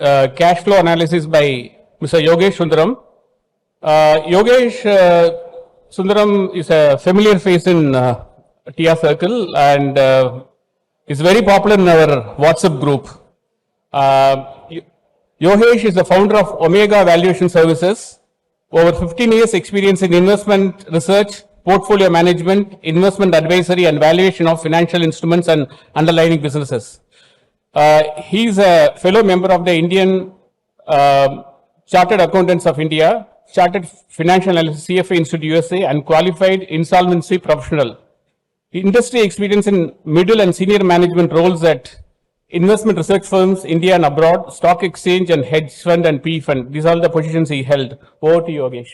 cash flow analysis by Mr. Yogesh Sundaram. Yogesh Sundaram is a familiar face in TR Circle and is very popular in our WhatsApp group. Yogesh is the founder of Omega Valuation Services. Over 15 years experience in investment research, portfolio management, investment advisory and valuation of financial instruments and underlying businesses. He is a fellow member of the Indian Chartered Accountants of India, Chartered Financial Analyst CFA Institute USA and qualified insolvency professional. Industry experience in middle and senior management roles at investment research firms, India and abroad, stock exchange and hedge fund and PE fund. These are all the positions he held. Over to you, Yogesh.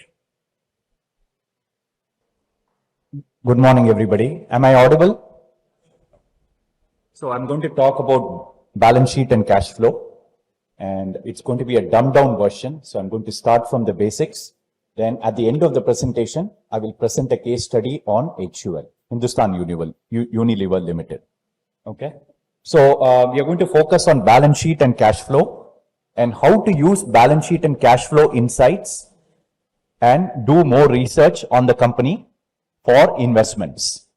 Good morning, everybody. Am I audible? So I'm going to talk about balance sheet and cash flow, and it's going to be a dumbed down version. So I'm going to start from the basics. Then at the end of the presentation, I will present a case study on HUL, Hindustan Unilever Limited. Okay. So we are going to focus on balance sheet and cash flow and how to use balance sheet and cash flow insights and do more research on the company for investments.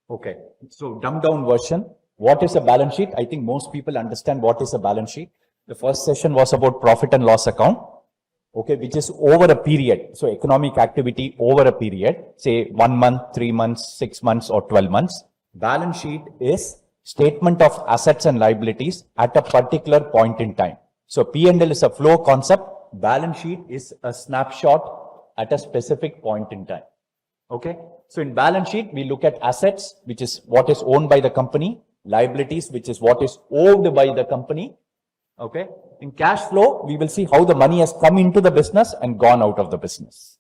Okay, so dumbed down version. What is a balance sheet? I think most people understand what is a balance sheet. The first session was about profit and loss account, okay, which is over a period. So economic activity over a period, say 1 month, 3 months, 6 months or 12 months. Balance sheet is statement of assets and liabilities at a particular point in time. So P&L is a flow concept. Balance sheet is a snapshot at a specific point in time. Okay. So in balance sheet, we look at assets, which is what is owned by the company, liabilities, which is what is owed by the company. Okay. In cash flow, we will see how the money has come into the business and gone out of the business.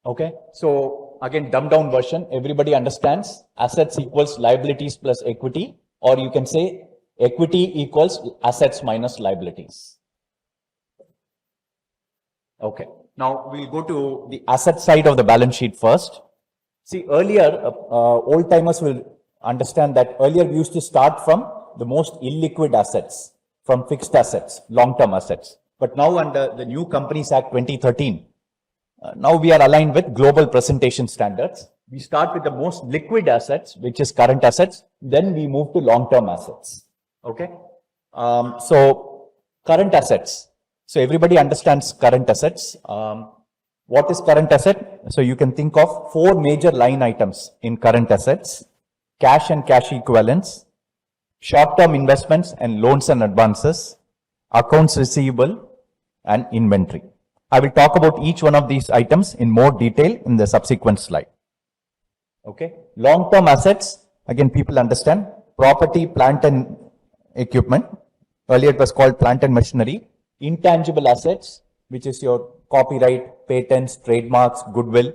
Okay. So again, dumbed down version, everybody understands assets equals liabilities plus equity, or you can say equity equals assets minus liabilities. Okay. Now we'll go to the asset side of the balance sheet first. See, earlier, old timers will understand that earlier we used to start from the most illiquid assets, from fixed assets, long-term assets. But now under the new Companies Act 2013, now we are aligned with global presentation standards. We start with the most liquid assets, which is current assets. Then we move to long-term assets. Okay. So current assets. So everybody understands current assets. What is current asset? So you can think of 4 major line items in current assets: cash and cash equivalents, short-term investments and loans and advances, accounts receivable, and inventory. I will talk about each one of these items in more detail in the subsequent slide. Okay. Long-term assets, again, people understand property, plant and equipment. Earlier it was called plant and machinery. Intangible assets, which is your copyright, patents, trademarks, goodwill.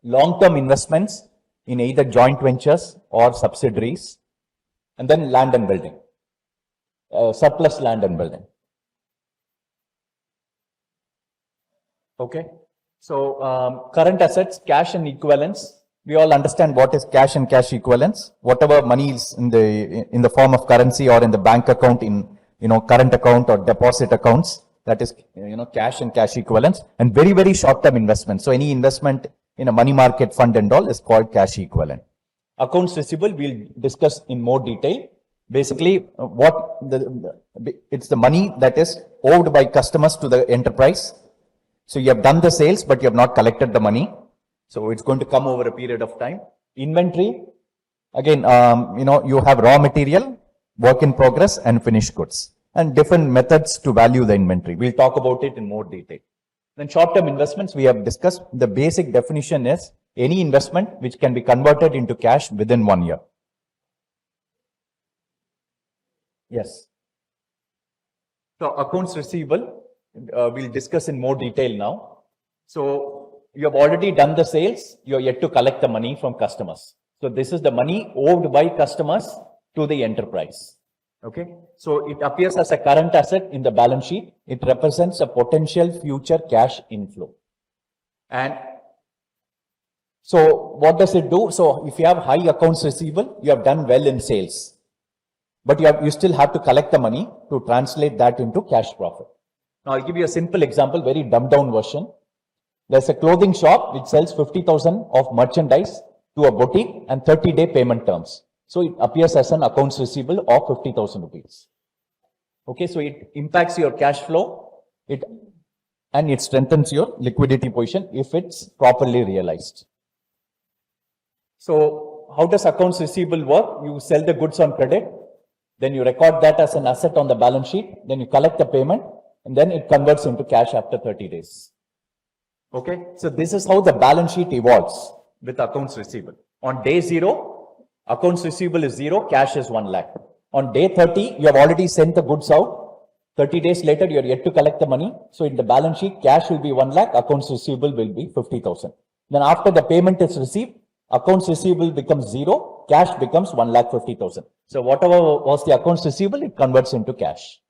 Long-term investments in either joint ventures or subsidiaries. And then land and building, surplus land and building. Okay. So current assets, cash and equivalents. We all understand what is cash and cash equivalents. Whatever money is in the form of currency or in the bank account, in current account or deposit accounts, that is cash and cash equivalents, and very, very short-term investments. So any investment in a money market fund and all is called cash equivalent. Accounts receivable we'll discuss in more detail. Basically, it's the money that is owed by customers to the enterprise. So you have done the sales, but you have not collected the money. So it's going to come over a period of time. Inventory, again, you have raw material, work in progress, and finished goods, and different methods to value the inventory. We'll talk about it in more detail. Then short-term investments we have discussed. The basic definition is any investment which can be converted into cash within 1 year. Yes. So accounts receivable, we'll discuss in more detail now. So you have already done the sales. You are yet to collect the money from customers. So this is the money owed by customers to the enterprise. Okay. So it appears as a current asset in the balance sheet. It represents a potential future cash inflow. And So what does it do? So if you have high accounts receivable, you have done well in sales, but you still have to collect the money to translate that into cash profit. Now I'll give you a simple example, very dumbed down version. There's a clothing shop which sells 50,000 of merchandise to a boutique and 30-day payment terms. So it appears as an accounts receivable of 50,000 rupees. Okay, so it impacts your cash flow and it strengthens your liquidity position if it's properly realized. So how does accounts receivable work? You sell the goods on credit, then you record that as an asset on the balance sheet, then you collect the payment, and then it converts into cash after 30 days. Okay, so this is how the balance sheet evolves with accounts receivable. On day 0, accounts receivable is 0, cash is 1 lakh. On day 30, you have already sent the goods out. 30 days later, you are yet to collect the money. So in the balance sheet, cash will be 1 lakh, accounts receivable will be 50,000. Then after the payment is received, accounts receivable becomes 0, cash becomes 1,50,000. So whatever was the accounts receivable, it converts into cash.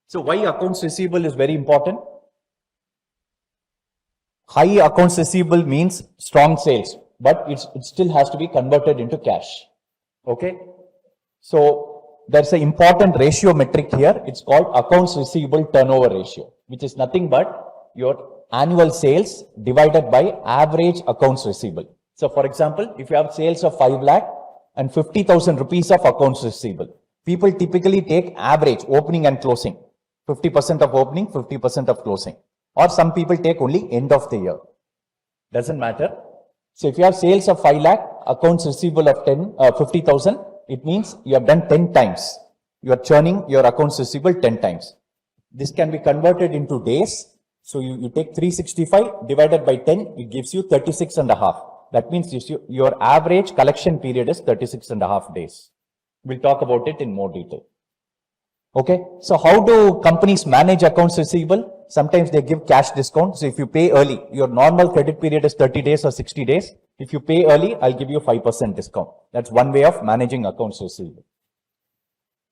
So why accounts receivable is very important? High accounts receivable means strong sales, but it still has to be converted into cash. Okay. So there's an important ratio metric here. It's called accounts receivable turnover ratio, which is nothing but your annual sales divided by average accounts receivable. So for example, if you have sales of 5 lakh and 50,000 rupees of accounts receivable, people typically take average opening and closing, 50% of opening, 50% of closing. Or some people take only end of the year. Doesn't matter. So if you have sales of 5 lakh, accounts receivable of 50,000, it means you have done 10 times. You are churning your accounts receivable 10 times. This can be converted into days. So you take 365 divided by 10, it gives you 36 and a half. That means your average collection period is 36 and a half days. We'll talk about it in more detail. Okay. So how do companies manage accounts receivable? Sometimes they give cash discount. So if you pay early, your normal credit period is 30 days or 60 days. If you pay early, I'll give you 5% discount. That's one way of managing accounts receivable.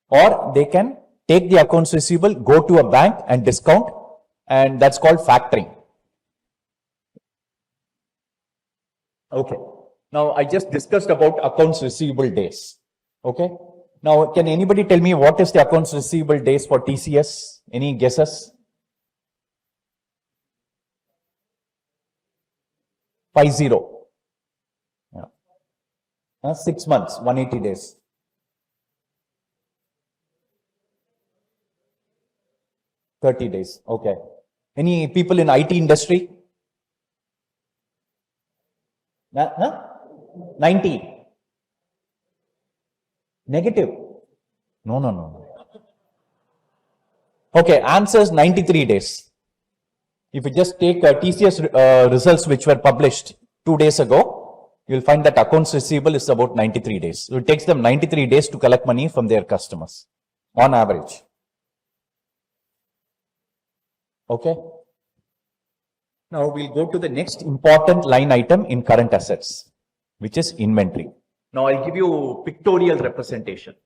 Or they can take the accounts receivable, go to a bank and discount, and that's called factoring. Okay. Now I just discussed about accounts receivable days. Okay. Now can anybody tell me what is the accounts receivable days for TCS? Any guesses? 50. Yeah. 6 months, 180 days. 30 days. Okay. Any people in IT industry? 90. Negative. No. Okay, answer is 93 days. If you just take TCS results which were published 2 days ago, you'll find that accounts receivable is about 93 days. So it takes them 93 days to collect money from their customers on average. Okay. Now we'll go to the next important line item in current assets, which is inventory. Now I'll give you pictorial representation.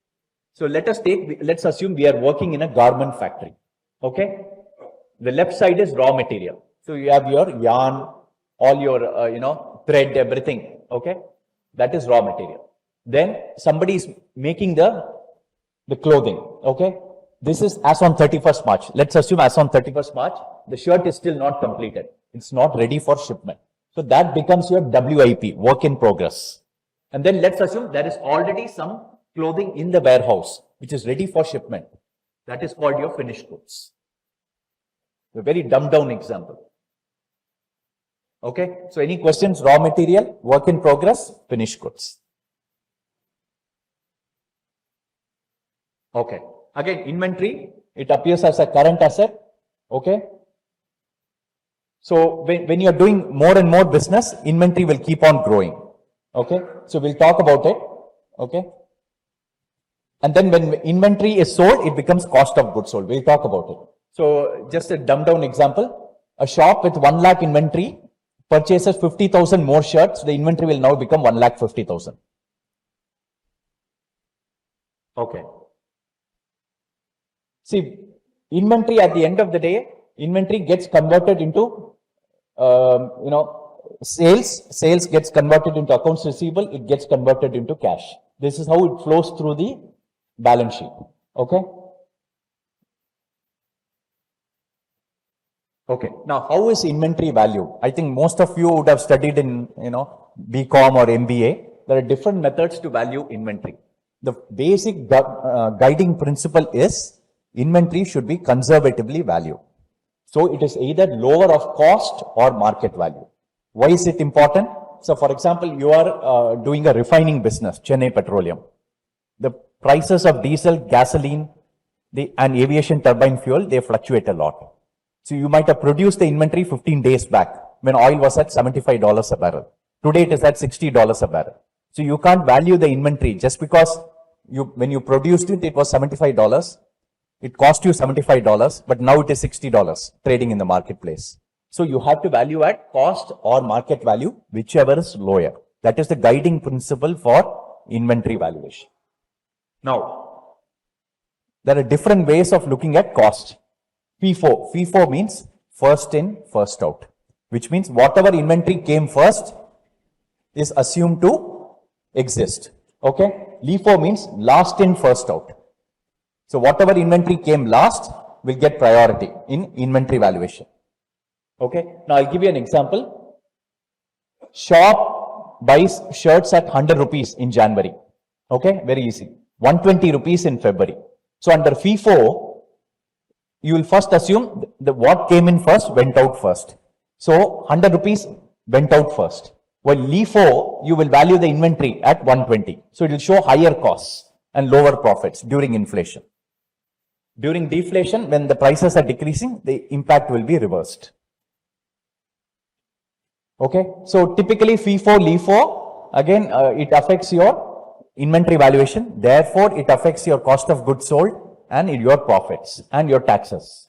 So let's assume we are working in a garment factory. Okay. The left side is raw material. So you have your yarn, all your, thread, everything. Okay. That is raw material. Then somebody is making the clothing. Okay. This is as on 31st March. Let's assume as on 31st March, the shirt is still not completed. It's not ready for shipment. So that becomes your WIP, work in progress. And then let's assume there is already some clothing in the warehouse, which is ready for shipment. That is called your finished goods. A very dumbed down example. Okay. So any questions? Raw material, work in progress, finished goods. Okay. Again, inventory, it appears as a current asset. Okay. So when you are doing more and more business, inventory will keep on growing. Okay. So we'll talk about it. Okay. And then when inventory is sold, it becomes cost of goods sold. We'll talk about it. So just a dumbed down example, a shop with 1 lakh inventory purchases 50,000 more shirts. The inventory will now become 1,50,000. Okay. See, inventory at the end of the day, inventory gets converted into, sales gets converted into accounts receivable, it gets converted into cash. This is how it flows through the balance sheet. Okay. Okay. Now, how is inventory valued? I think most of you would have studied in, BCom or MBA. There are different methods to value inventory. The basic guiding principle is inventory should be conservatively valued. So it is either lower of cost or market value. Why is it important? So for example, you are doing a refining business, Chennai Petroleum. The prices of diesel, gasoline, and aviation turbine fuel, they fluctuate a lot. So you might have produced the inventory 15 days back when oil was at $75 a barrel. Today it is at $60 a barrel. So you can't value the inventory just because when you produced it, it was $75. It cost you $75, but now it is $60 trading in the marketplace. So you have to value at cost or market value, whichever is lower. That is the guiding principle for inventory valuation. Now, there are different ways of looking at cost. FIFO. FIFO means first in, first out, which means whatever inventory came first is assumed to exist. Okay. LIFO means last in, first out. So whatever inventory came last will get priority in inventory valuation. Okay. Now I'll give you an example. Shop buys shirts at 100 rupees in January. Okay. Very easy. 120 rupees in February. So under FIFO, you will first assume that what came in first went out first. So 100 rupees went out first. While LIFO, you will value the inventory at 120. So it will show higher costs and lower profits during inflation. During deflation, when the prices are decreasing, the impact will be reversed. Okay. So typically FIFO, LIFO, again, it affects your inventory valuation. Therefore, it affects your cost of goods sold and your profits and your taxes.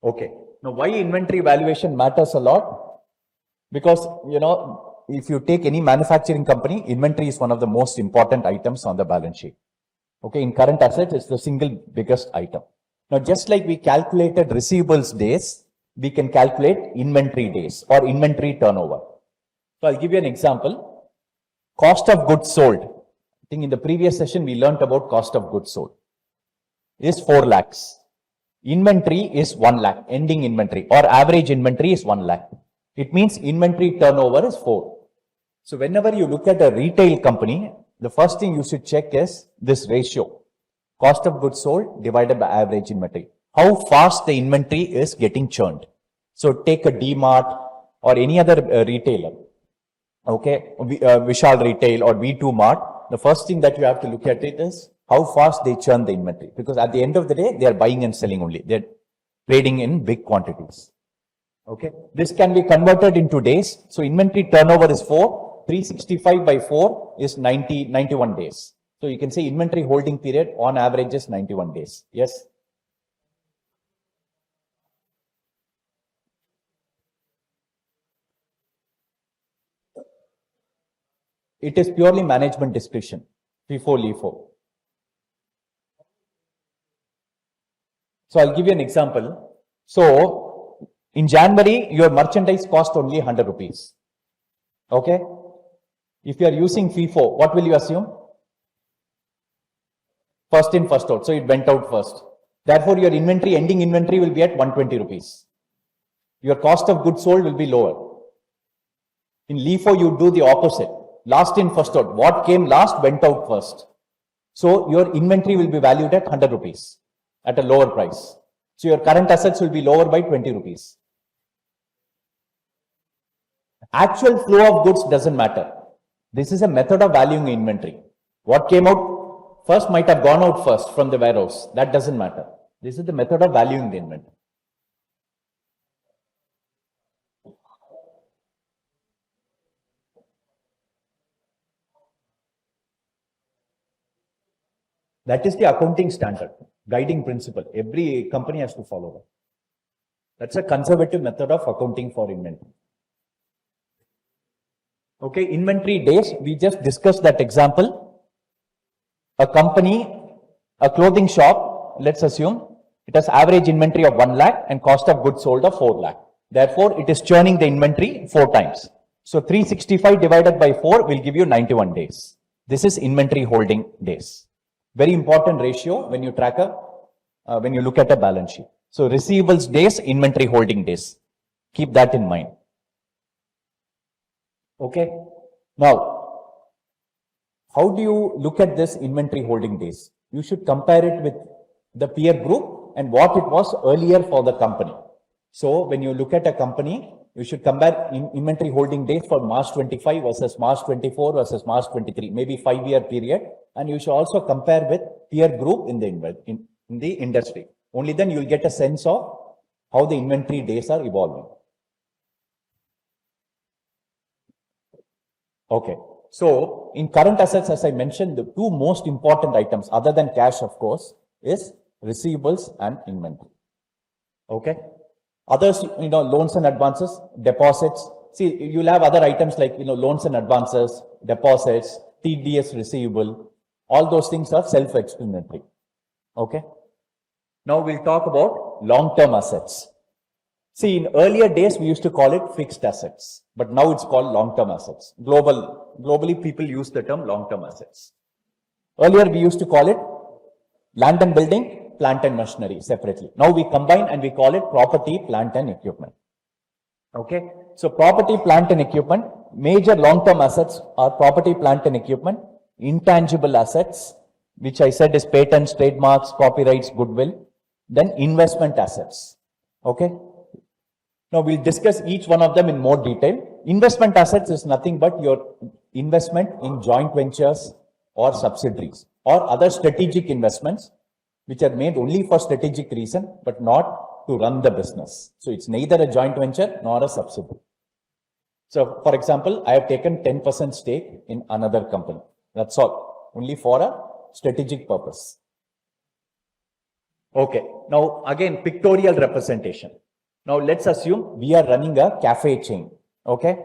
Okay. Now, why inventory valuation matters a lot? Because, if you take any manufacturing company, inventory is one of the most important items on the balance sheet. Okay. In current assets, it's the single biggest item. Now, just like we calculated receivables days, we can calculate inventory days or inventory turnover. So I'll give you an example. Cost of goods sold. I think in the previous session, we learned about cost of goods sold is 4 lakhs. Inventory is 1 lakh, ending inventory or average inventory is 1 lakh. It means inventory turnover is 4. So whenever you look at a retail company, the first thing you should check is this ratio. Cost of goods sold divided by average inventory. How fast the inventory is getting churned. So take a D-Mart or any other retailer. Okay, Vishal Retail or V2 Mart. The first thing that you have to look at it is how fast they churn the inventory. Because at the end of the day, they are buying and selling only. They're trading in big quantities. Okay, this can be converted into days. So inventory turnover is 4. 365 by 4 is 91 days. So you can say inventory holding period on average is 91 days. Yes. It is purely management discretion. FIFO, LIFO. So I'll give you an example. So in January, your merchandise cost only 100 rupees. Okay. If you are using FIFO, what will you assume? First in, first out. So it went out first. Therefore, your inventory, ending inventory will be at 120 rupees. Your cost of goods sold will be lower. In LIFO, you do the opposite. Last in, first out. What came last went out first. So your inventory will be valued at 100 rupees at a lower price. So your current assets will be lower by 20 rupees. Actual flow of goods doesn't matter. This is a method of valuing inventory. What came out first might have gone out first from the warehouse. That doesn't matter. This is the method of valuing the inventory. That is the accounting standard, guiding principle. Every company has to follow that. That's a conservative method of accounting for inventory. Okay, inventory days, we just discussed that example. A company, a clothing shop, let's assume, it has average inventory of 1 lakh and cost of goods sold of 4 lakh. Therefore, it is churning the inventory 4 times. So 365 divided by 4 will give you 91 days. This is inventory holding days. Very important ratio when you when you look at a balance sheet. So receivables days, inventory holding days. Keep that in mind. Okay. Now, how do you look at this inventory holding days? You should compare it with the peer group and what it was earlier for the company. So when you look at a company, you should compare inventory holding days for March 25 versus March 24 versus March 23, maybe 5-year period. And you should also compare with peer group in the industry. Only then you will get a sense of how the inventory days are evolving. Okay. So in current assets, as I mentioned, the 2 most important items other than cash, of course, is receivables and inventory. Okay. Others, loans and advances, deposits. See, you'll have other items like, loans and advances, deposits, TDS receivable. All those things are self-explanatory. Okay. Now we'll talk about long-term assets. See, in earlier days, we used to call it fixed assets, but now it's called long-term assets. Globally, people use the term long-term assets. Earlier, we used to call it land and building, plant and machinery separately. Now we combine and we call it property, plant and equipment. Okay. So property, plant and equipment, major long-term assets are property, plant and equipment, intangible assets, which I said is patents, trademarks, copyrights, goodwill, then investment assets. Okay. Now we'll discuss each one of them in more detail. Investment assets is nothing but your investment in joint ventures or subsidiaries or other strategic investments which are made only for strategic reason, but not to run the business. So it's neither a joint venture nor a subsidiary. So for example, I have taken 10% stake in another company. That's all, only for a strategic purpose. Okay, now again, pictorial representation. Now let's assume we are running a cafe chain. Okay,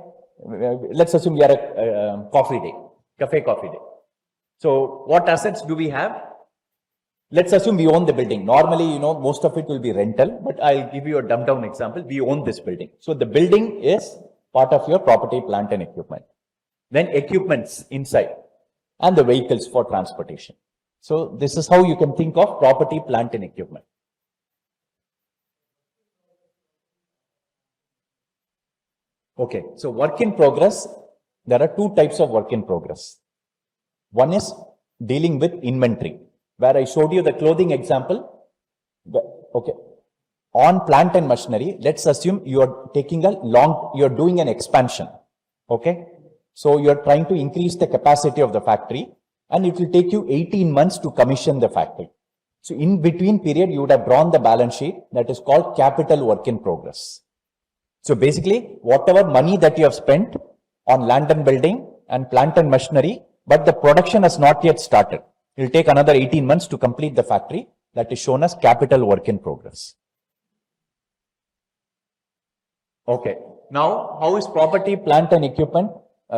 let's assume we are a coffee day, coffee day. So what assets do we have? Let's assume we own the building. Normally, most of it will be rental, but I'll give you a dumbed down example. We own this building. So the building is part of your property, plant and equipment. Then equipments inside and the vehicles for transportation. So this is how you can think of property, plant and equipment. Okay, so work in progress. There are 2 types of work in progress. One is dealing with inventory, where I showed you the clothing example. Okay, on plant and machinery, let's assume you are you're doing an expansion. Okay, so you're trying to increase the capacity of the factory and it will take you 18 months to commission the factory. So in between period, you would have drawn the balance sheet that is called capital work in progress. So basically, whatever money that you have spent on land and building and plant and machinery, but the production has not yet started. It will take another 18 months to complete the factory. That is shown as capital work in progress. Okay. Now, how is property, plant and equipment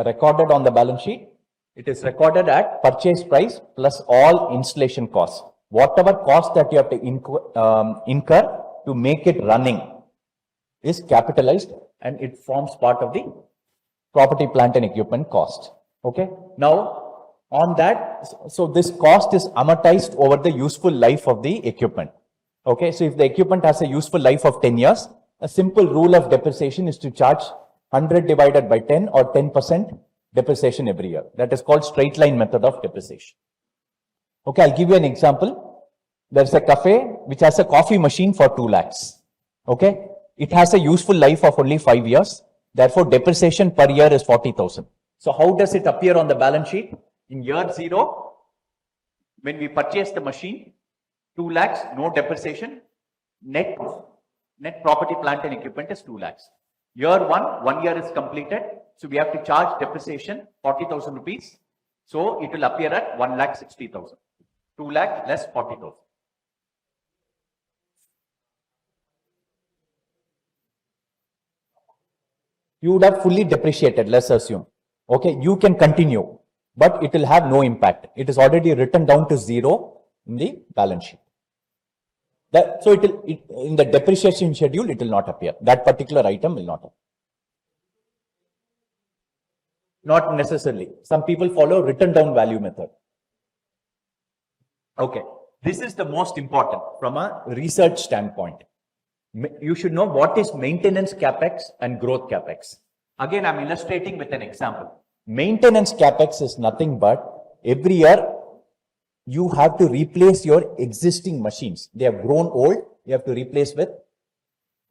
recorded on the balance sheet? It is recorded at purchase price plus all installation costs. Whatever cost that you have to incur to make it running is capitalized and it forms part of the property, plant and equipment cost. Okay. Now, on that, so this cost is amortized over the useful life of the equipment. Okay. So if the equipment has a useful life of 10 years, a simple rule of depreciation is to charge 100 divided by 10 or 10% depreciation every year. That is called straight line method of depreciation. Okay. I'll give you an example. There's a cafe which has a coffee machine for 2 lakhs. Okay. It has a useful life of only 5 years. Therefore, depreciation per year is 40,000. So how does it appear on the balance sheet? In year 0, when we purchase the machine, 2 lakhs, no depreciation, net property, plant and equipment is 2 lakhs. Year 1 year is completed. So we have to charge depreciation 40,000 rupees. So it will appear at 1,60,000. 2 lakh less 40,000. You would have fully depreciated, let's assume. Okay, you can continue, but it will have no impact. It is already written down to 0 in the balance sheet. So in the depreciation schedule, it will not appear. That particular item will not appear. Not necessarily. Some people follow written down value method. Okay. This is the most important from a research standpoint. You should know what is maintenance capex and growth capex. Again, I'm illustrating with an example. Maintenance capex is nothing but every year you have to replace your existing machines. They have grown old. You have to replace with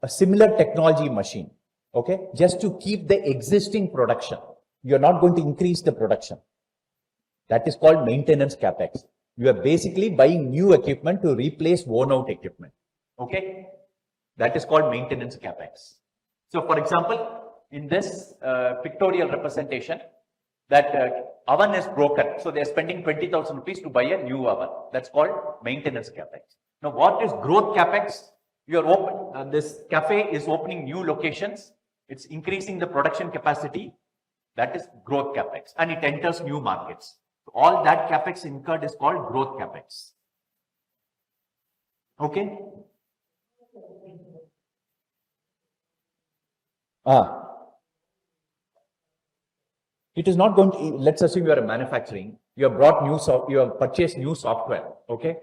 a similar technology machine. Okay. Just to keep the existing production. You're not going to increase the production. That is called maintenance capex. You are basically buying new equipment to replace worn out equipment. Okay. That is called maintenance capex. So for example, in this pictorial representation, that oven is broken. So they're spending 20,000 rupees to buy a new oven. That's called maintenance capex. Now what is growth capex? You're open, this cafe is opening new locations. It's increasing the production capacity. That is growth capex, and it enters new markets. So all that capex incurred is called growth capex. Okay. It is not going to, let's assume you are a manufacturing, you have brought you have purchased new software, okay?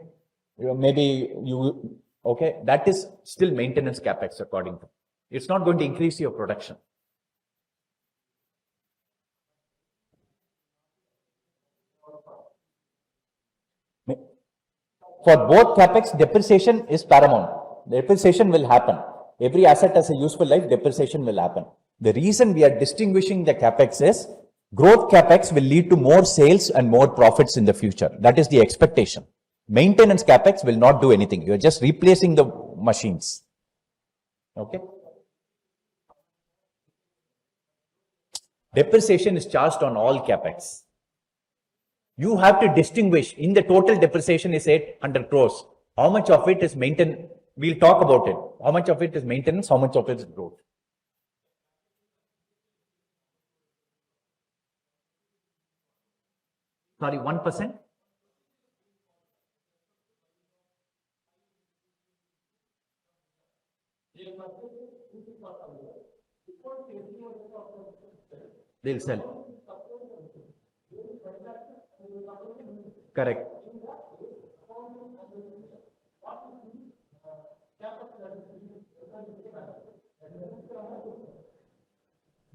Okay, that is still maintenance capex according to, it's not going to increase your production. For both capex, depreciation is paramount. Depreciation will happen. Every asset has a useful life, depreciation will happen. The reason we are distinguishing the capex is growth capex will lead to more sales and more profits in the future. That is the expectation. Maintenance capex will not do anything. You are just replacing the machines. Okay. Depreciation is charged on all capex. You have to distinguish in the total depreciation is 800 crores. How much of it is maintenance? We'll talk about it. How much of it is maintenance? How much of it is growth? Sorry, 1%? They'll sell. Correct.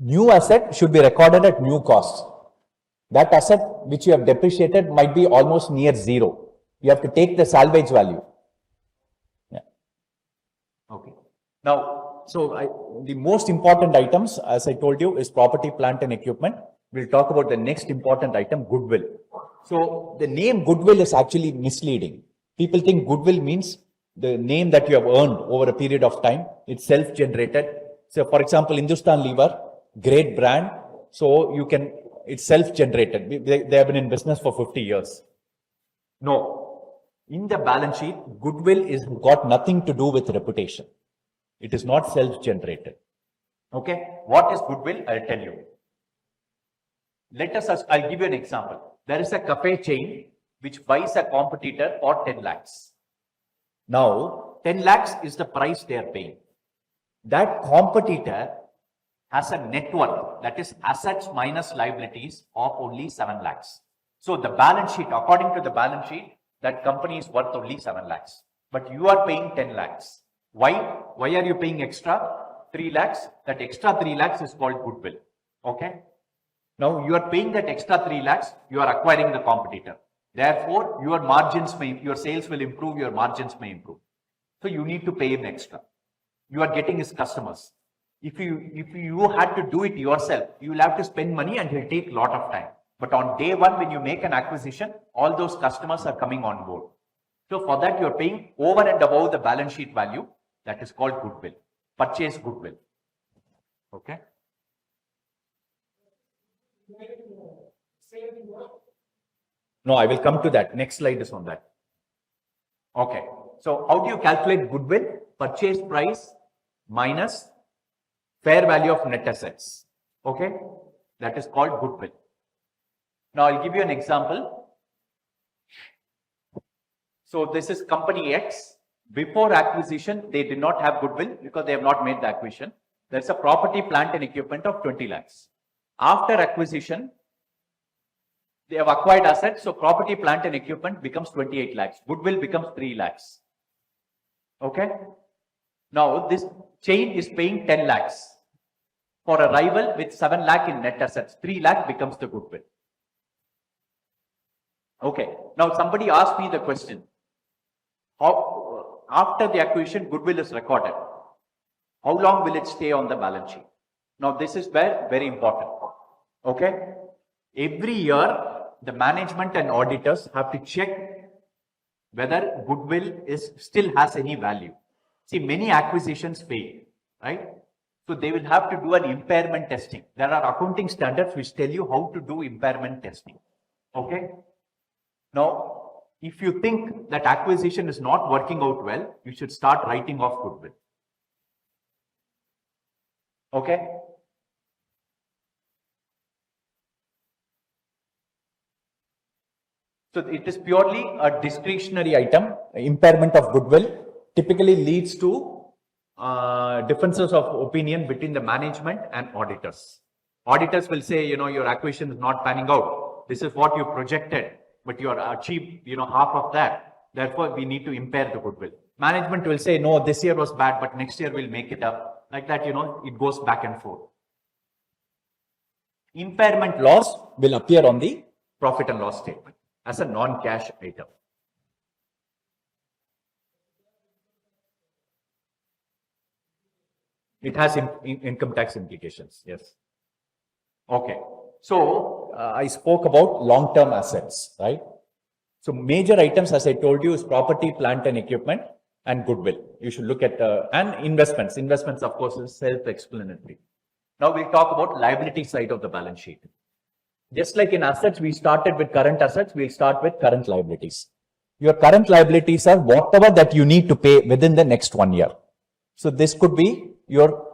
New asset should be recorded at new cost. That asset which you have depreciated might be almost near zero. You have to take the salvage value. Yeah. Okay. Now, so the most important items, as I told you, is property, plant and equipment. We'll talk about the next important item, goodwill. So the name goodwill is actually misleading. People think goodwill means the name that you have earned over a period of time. It's self-generated. So for example, Hindustan Lever, great brand. So it's self-generated. They have been in business for 50 years. No. In the balance sheet, goodwill is got nothing to do with reputation. It is not self-generated. Okay. What is goodwill? I'll tell you. I'll give you an example. There is a cafe chain which buys a competitor for 10 lakhs. Now, 10 lakhs is the price they are paying. That competitor has a net worth, that is assets minus liabilities, of only 7 lakhs. So the balance sheet, according to the balance sheet, that company is worth only 7 lakhs. But you are paying 10 lakhs. Why? Why are you paying extra 3 lakhs? That extra 3 lakhs is called goodwill. Okay. Now you are paying that extra 3 lakhs, you are acquiring the competitor. Therefore, your margins your sales will improve, your margins may improve. So you need to pay him extra. You are getting his customers. If you had to do it yourself, you will have to spend money and it will take a lot of time. But on day one, when you make an acquisition, all those customers are coming on board. So for that, you are paying over and above the balance sheet value. That is called goodwill. Purchase goodwill. Okay. No, I will come to that. Next slide is on that. Okay. So how do you calculate goodwill? Purchase price minus fair value of net assets. Okay. That is called goodwill. Now I'll give you an example. So this is company X. Before acquisition, they did not have goodwill because they have not made the acquisition. There's a property, plant and equipment of 20 lakhs. After acquisition, they have acquired assets. So property, plant and equipment becomes 28 lakhs. Goodwill becomes 3 lakhs. Okay. Now this chain is paying 10 lakhs for a rival with 7 lakh in net assets. 3 lakh becomes the goodwill. Okay. Now somebody asked me the question, how, after the acquisition, goodwill is recorded. How long will it stay on the balance sheet? Now this is very important. Okay. Every year, the management and auditors have to check whether goodwill still has any value. See, many acquisitions fail, right? So they will have to do an impairment testing. There are accounting standards which tell you how to do impairment testing. Okay. Now, if you think that acquisition is not working out well, you should start writing off goodwill. Okay. So it is purely a discretionary item. Impairment of goodwill typically leads to differences of opinion between the management and auditors. Auditors will say, your acquisition is not panning out. This is what you projected, but you are achieved, half of that. Therefore, we need to impair the goodwill. Management will say, no, this year was bad, but next year we'll make it up. Like that, it goes back and forth. Impairment loss will appear on the profit and loss statement as a non-cash item. It has income tax implications, yes. Okay, so I spoke about long-term assets, right? So major items, as I told you, is property, plant and equipment and goodwill. You should look at, and investments. Investments, of course, is self-explanatory. Now we'll talk about liability side of the balance sheet. Just like in assets, we started with current assets, we'll start with current liabilities. Your current liabilities are whatever that you need to pay within the next 1 year. So this could be your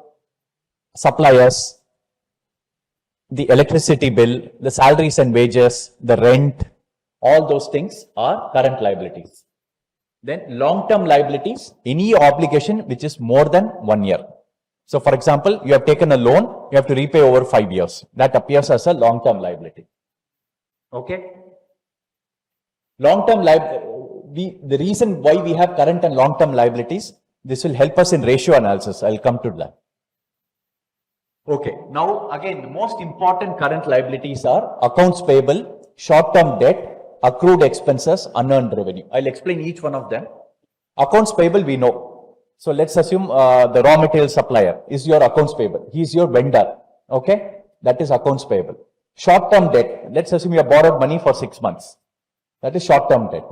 suppliers, the electricity bill, the salaries and wages, the rent, all those things are current liabilities. Then long-term liabilities, any obligation which is more than 1 year. So for example, you have taken a loan, you have to repay over 5 years. That appears as a long-term liability. Okay. Long-term liability, the reason why we have current and long-term liabilities, this will help us in ratio analysis. I'll come to that. Okay. Now again, the most important current liabilities are accounts payable, short-term debt, accrued expenses, unearned revenue. I'll explain each one of them. Accounts payable, we know. So let's assume the raw material supplier is your accounts payable. He is your vendor. Okay. That is accounts payable. Short-term debt. Let's assume you have borrowed money for 6 months. That is short-term debt.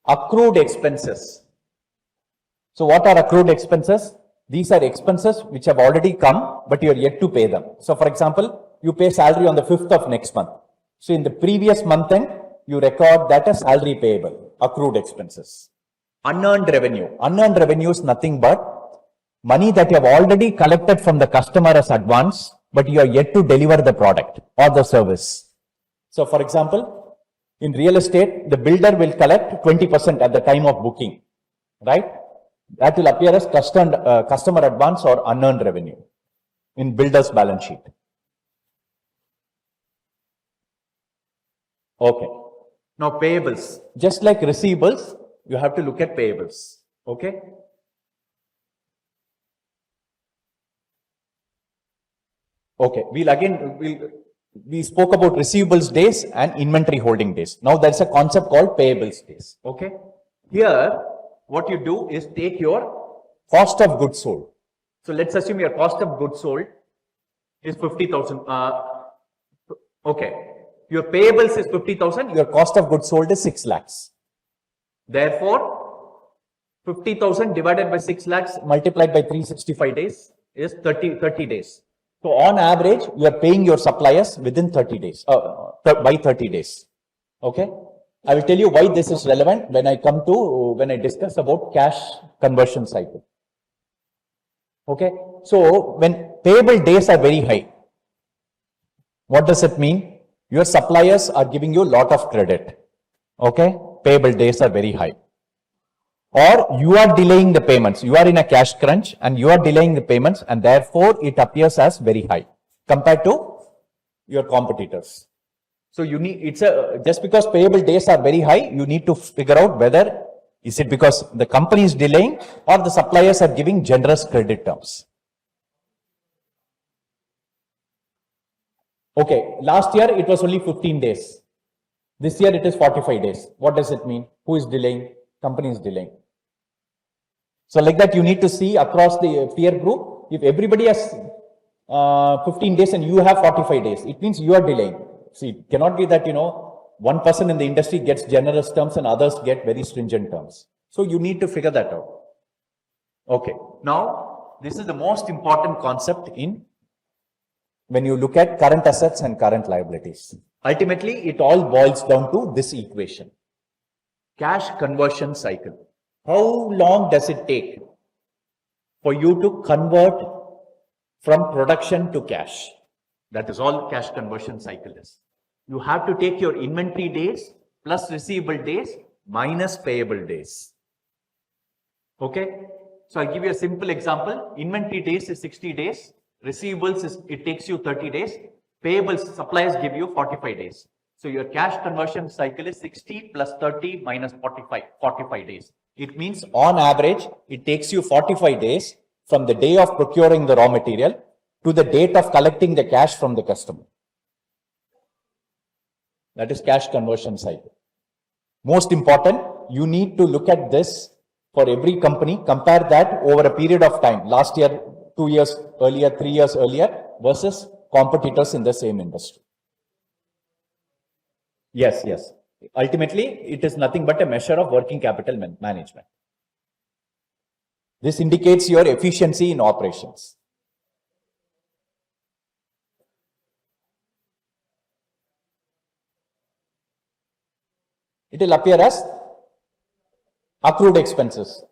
Accrued expenses. So what are accrued expenses? These are expenses which have already come, but you are yet to pay them. So for example, you pay salary on the 5th of next month. So in the previous month end, you record that as salary payable, accrued expenses. Unearned revenue. Unearned revenue is nothing but money that you have already collected from the customer as advance, but you are yet to deliver the product or the service. So for example, in real estate, the builder will collect 20% at the time of booking, right? That will appear as customer advance or unearned revenue in builder's balance sheet. Okay. Now payables, just like receivables, you have to look at payables. Okay. Okay. We spoke about receivables days and inventory holding days. Now there's a concept called payables days. Okay. Here, what you do is take your cost of goods sold. So let's assume your cost of goods sold is 50,000. Okay. Your payables is 50,000. Your cost of goods sold is 6 lakhs. Therefore, 50,000 divided by 6 lakhs multiplied by 365 days is 30 days. So on average, you are paying your suppliers within 30 days, by 30 days. Okay. I will tell you why this is relevant when I discuss about cash conversion cycle. Okay. So when payable days are very high, what does it mean? Your suppliers are giving you a lot of credit. Okay. Payable days are very high. or you are delaying the payments. You are in a cash crunch and you are delaying the payments, and therefore it appears as very high compared to your competitors. So you need, just because payable days are very high, you need to figure out whether is it because the company is delaying or the suppliers are giving generous credit terms. Okay, last year it was only 15 days. This year it is 45 days. What does it mean? Who is delaying? Company is delaying. So like that, you need to see across the peer group, if everybody has 15 days and you have 45 days, it means you are delaying. See, it cannot be that, one person in the industry gets generous terms and others get very stringent terms. So you need to figure that out. Okay. Now, this is the most important concept when you look at current assets and current liabilities. Ultimately, it all boils down to this equation. Cash conversion cycle. How long does it take for you to convert from production to cash? That is all cash conversion cycle is. You have to take your inventory days plus receivable days minus payable days. Okay. So I'll give you a simple example. Inventory days is 60 days. Receivables it takes you 30 days. Payables, suppliers give you 45 days. So your cash conversion cycle is 60 plus 30 minus 45 days. It means on average, it takes you 45 days from the day of procuring the raw material to the date of collecting the cash from the customer. That is cash conversion cycle. Most important, you need to look at this for every company, compare that over a period of time, last year, 2 years earlier, 3 years earlier versus competitors in the same industry. Yes. Ultimately, it is nothing but a measure of working capital management. This indicates your efficiency in operations. It will appear as accrued expenses.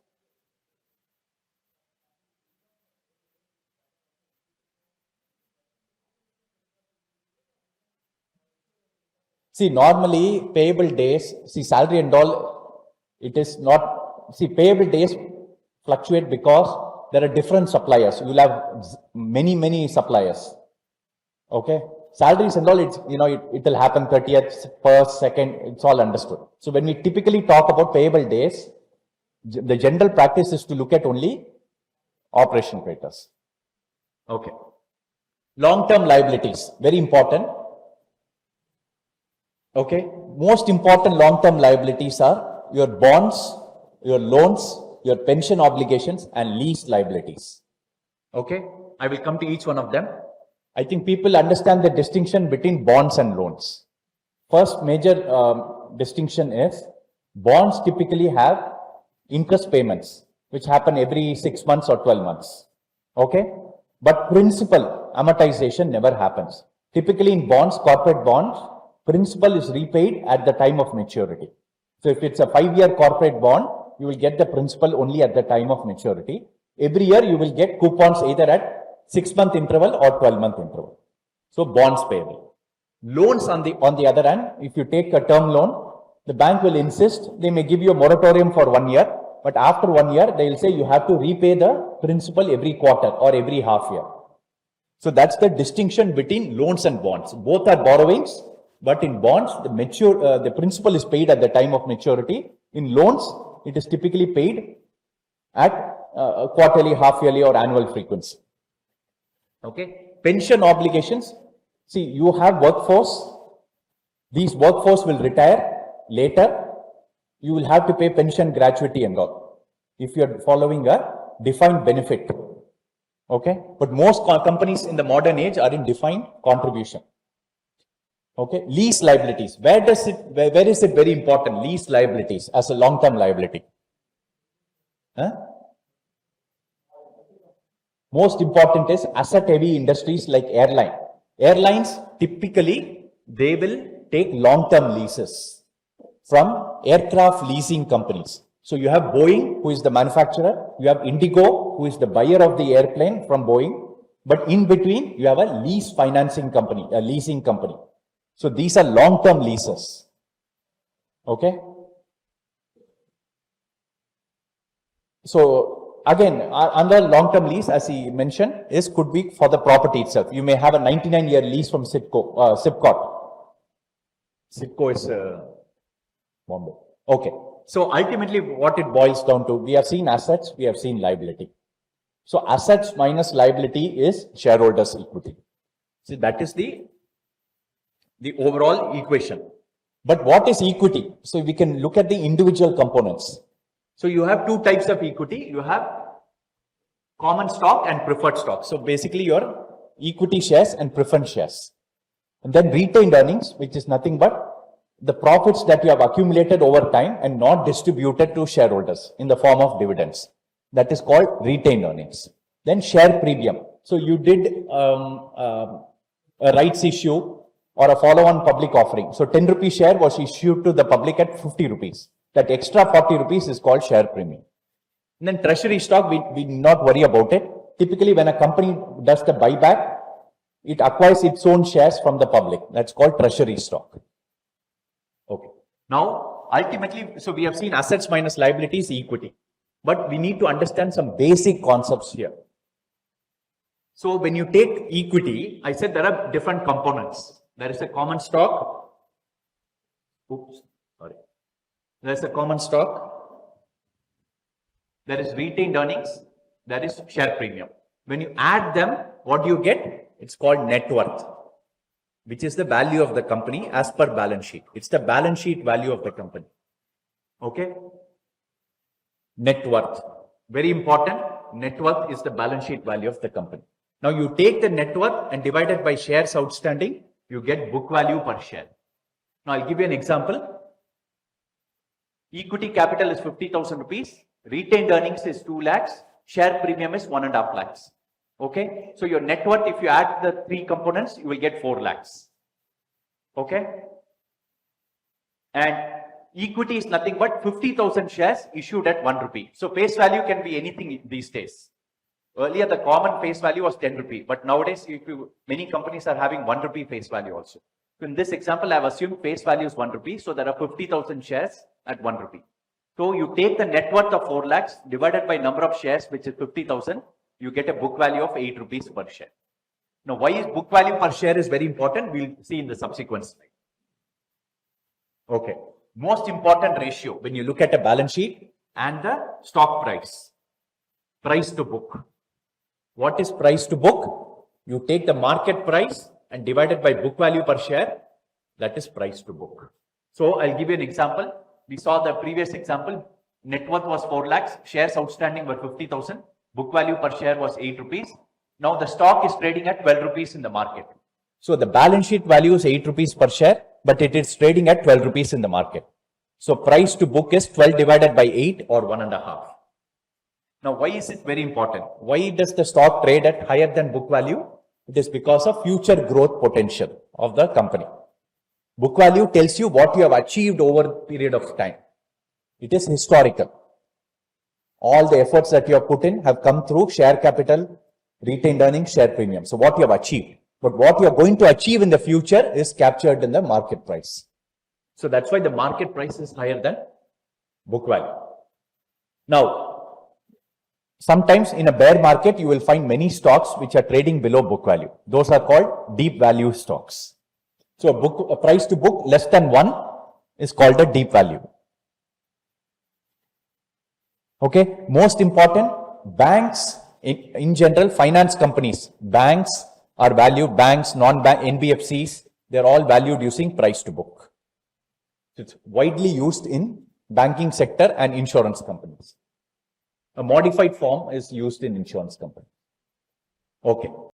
See, normally payable days, salary and all, it is not, payable days fluctuate because there are different suppliers. You will have many suppliers. Okay. Salaries and all, it will happen 30th, 1st, 2nd, it's all understood. So when we typically talk about payable days, the general practice is to look at only operation creditors. Okay. Long-term liabilities, very important. Okay. Most important long-term liabilities are your bonds, your loans, your pension obligations, and lease liabilities. Okay. I will come to each one of them. I think people understand the distinction between bonds and loans. First major distinction is bonds typically have interest payments, which happen every 6 months or 12 months. Okay. But principal amortization never happens. Typically in bonds, corporate bonds, principal is repaid at the time of maturity. So if it's a 5-year corporate bond, you will get the principal only at the time of maturity. Every year you will get coupons either at 6-month interval or 12-month interval. So bonds payable. Loans on the other hand, if you take a term loan, the bank will insist, they may give you a moratorium for 1 year, but after 1 year, they will say you have to repay the principal every quarter or every half year. So that's the distinction between loans and bonds. Both are borrowings, but in bonds, the principal is paid at the time of maturity. In loans, it is typically paid at quarterly, half yearly or annual frequency. Okay. Pension obligations. See, you have workforce. These workforce will retire later. You will have to pay pension gratuity and all. If you are following a defined benefit. Okay. But most companies in the modern age are in defined contribution. Okay. Lease liabilities. Where is it very important? Lease liabilities as a long-term liability. Huh? Most important is asset-heavy industries like airline. Airlines, typically, they will take long-term leases from aircraft leasing companies. So you have Boeing, who is the manufacturer. You have Indigo, who is the buyer of the airplane from Boeing. But in between, you have a lease financing company, a leasing company. So these are long-term leases. Okay. So again, under long-term lease, as he mentioned, could be for the property itself. You may have a 99-year lease from SIPCOT. SIPCO is Bombay. Okay. So ultimately, what it boils down to, we have seen assets, we have seen liability. So assets minus liability is shareholders' equity. See, that is the overall equation. But what is equity? So we can look at the individual components. So you have two types of equity. You have common stock and preferred stock. So basically your equity shares and preference shares. And then retained earnings, which is nothing but the profits that you have accumulated over time and not distributed to shareholders in the form of dividends. That is called retained earnings. Then share premium. So you did a rights issue or a follow-on public offering. So 10 rupee share was issued to the public at 50 rupees. That extra 40 rupees is called share premium. And then treasury stock, we need not worry about it. Typically, when a company does the buyback, it acquires its own shares from the public. That's called treasury stock. Okay. Now, ultimately, so we have seen assets minus liabilities, equity. But we need to understand some basic concepts here. So when you take equity, I said there are different components. There is a common stock. Oops, sorry. There is a common stock. There is retained earnings. There is share premium. When you add them, what do you get? It's called net worth, which is the value of the company as per balance sheet. It's the balance sheet value of the company. Okay? Net worth. Very important. Net worth is the balance sheet value of the company. Now you take the net worth and divide it by shares outstanding, you get book value per share. Now I'll give you an example. Equity capital is 50,000 rupees. Retained earnings is 2 lakhs. Share premium is 1.5 lakhs. Okay. So your net worth, if you add the three components, you will get 4 lakhs. Okay. And equity is nothing but 50,000 shares issued at 1 rupee. So face value can be anything these days. Earlier, the common face value was 10 rupee, but nowadays, many companies are having 1 rupee face value also. So in this example, I have assumed face value is 1 rupee. So there are 50,000 shares at 1 rupee. So you take the net worth of 4 lakhs divided by number of shares, which is 50,000, you get a book value of 8 rupees per share. Now, why is book value per share is very important? We'll see in the subsequent slide. Okay. Most important ratio when you look at a balance sheet and the stock price. Price to book. What is price to book? You take the market price and divide it by book value per share. That is price to book. So I'll give you an example. We saw the previous example. Net worth was 4 lakhs. Shares outstanding were 50,000. Book value per share was 8 rupees. Now the stock is trading at 12 rupees in the market. So the balance sheet value is 8 rupees per share, but it is trading at 12 rupees in the market. So price to book is 12 divided by 8 or 1.5. Now, why is it very important? Why does the stock trade at higher than book value? It is because of future growth potential of the company. Book value tells you what you have achieved over a period of time. It is historical. All the efforts that you have put in have come through share capital, retained earnings, share premium. So what you have achieved. But what you are going to achieve in the future is captured in the market price. So that's why the market price is higher than book value. Now, sometimes in a bear market, you will find many stocks which are trading below book value. Those are called deep value stocks. So a price to book less than 1 is called a deep value. Okay. Most important, banks in general, finance companies, banks are valued, banks, non-bank, NBFCs, they're all valued using price to book. It's widely used in banking sector and insurance companies. A modified form is used in insurance companies. Okay.